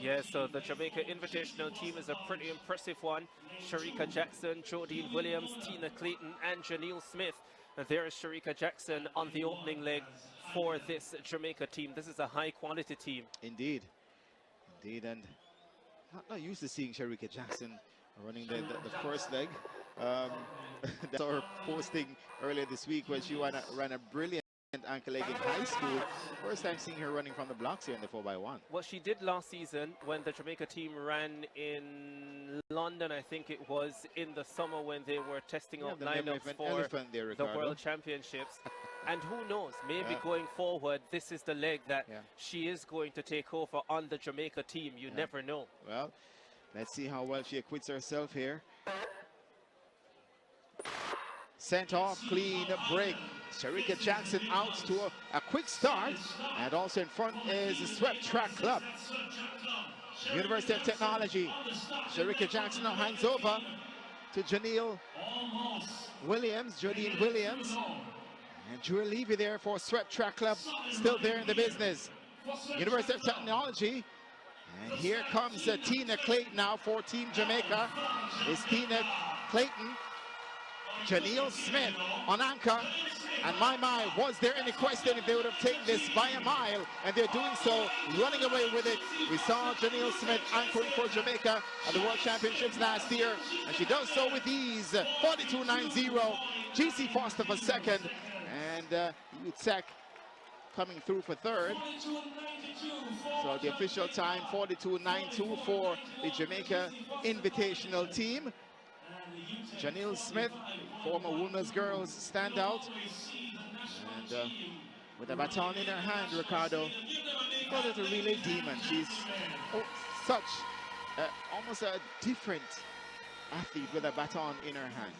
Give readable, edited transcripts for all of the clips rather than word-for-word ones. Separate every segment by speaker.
Speaker 1: Yeah, so the Jamaica Invitational team is a pretty impressive one. Sharika Jackson, Jodine Williams, Tina Clayton, and Jonielle Smith. And there is Sharika Jackson on the opening leg for this Jamaica team. This is a high-quality team.
Speaker 2: Indeed. Indeed, and not used to seeing Sharika Jackson running the first leg. That's our posting earlier this week when she ran a brilliant ankle leg in high school. First time seeing her running from the blocks here in the 4x1.
Speaker 1: Well, she did last season when the Jamaica team ran in London, I think it was, in the summer when they were testing out lineups for the World Championships. And who knows, maybe going forward, this is the leg that she is going to take over on the Jamaica team. You never know.
Speaker 2: Well, let's see how well she acquits herself here. Sent off, clean break. Sharika Jackson out to a quick start. And also in front is the Swept Track Club. University of Technology. Sharika Jackson now hands over to Jonielle Williams, Jodine Williams. And Drew Levy there for Swept Track Club, still there in the business. University of Technology. And here comes Tina Clayton now for Team Jamaica. It's Tina Clayton. Jonielle Smith on anchor. And my, was there any question if they would have taken this by a mile? And they're doing so, running away with it. We saw Jonielle Smith anchoring for Jamaica at the World Championships last year. And she does so with ease. 42.90. GC Foster for second. And Utsek coming through for third. So the official time, 42.92 for the Jamaica Invitational team. Jonielle Smith, former Women's Girls standout. And with a baton in her hand, Ricardo, call it a relay demon. She's such almost a different athlete with a baton in her hand.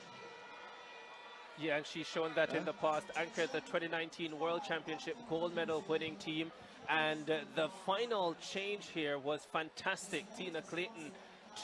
Speaker 1: Yeah, and she's shown that in the past. Anchored the 2019 World Championship gold medal winning team. And the final change here was fantastic. Tina Clayton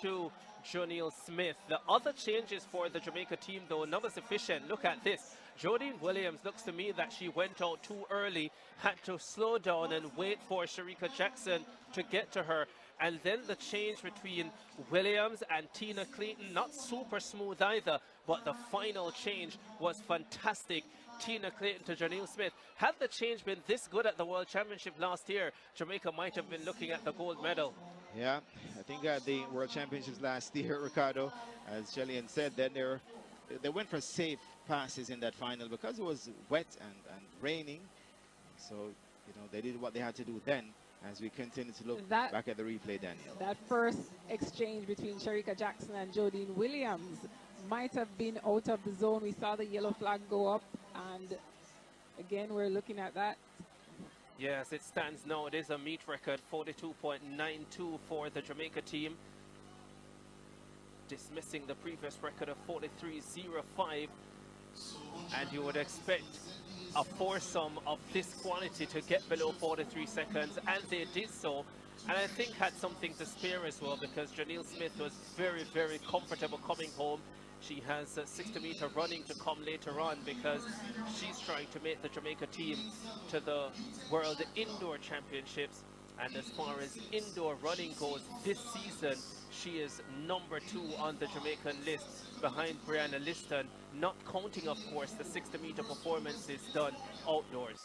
Speaker 1: to Jonielle Smith. The other changes for the Jamaica team, though, not as efficient. Look at this. Jodine Williams, looks to me that she went out too early, had to slow down and wait for Sharika Jackson to get to her. And then the change between Williams and Tina Clayton, not super smooth either, but the final change was fantastic. Tina Clayton to Jonielle Smith. Had the change been this good at the World Championship last year, Jamaica might have been looking at the gold medal.
Speaker 2: Yeah, I think at the World Championships last year, Ricardo, as Jillian said, then they went for safe passes in that final because it was wet and raining. So, you know, they did what they had to do then. As we continue to look back at the replay, Daniel.
Speaker 3: That first exchange between Sharika Jackson and Jodine Williams might have been out of the zone. We saw the yellow flag go up, and again, we're looking at that.
Speaker 1: Yes, it stands now. It is a meet record, 42.92 for the Jamaica team, dismissing the previous record of 43.05. And you would expect a foursome of this quality to get below 43 seconds, and they did so. And I think had something to spare as well, because Jonielle Smith was very, very comfortable coming home. She has 60-meter running to come later on, because she's trying to make the Jamaica team to the World Indoor Championships. And as far as indoor running goes this season, she is number 2 on the Jamaican list, behind Brianna Liston, not counting, of course, the 60-meter performances done outdoors.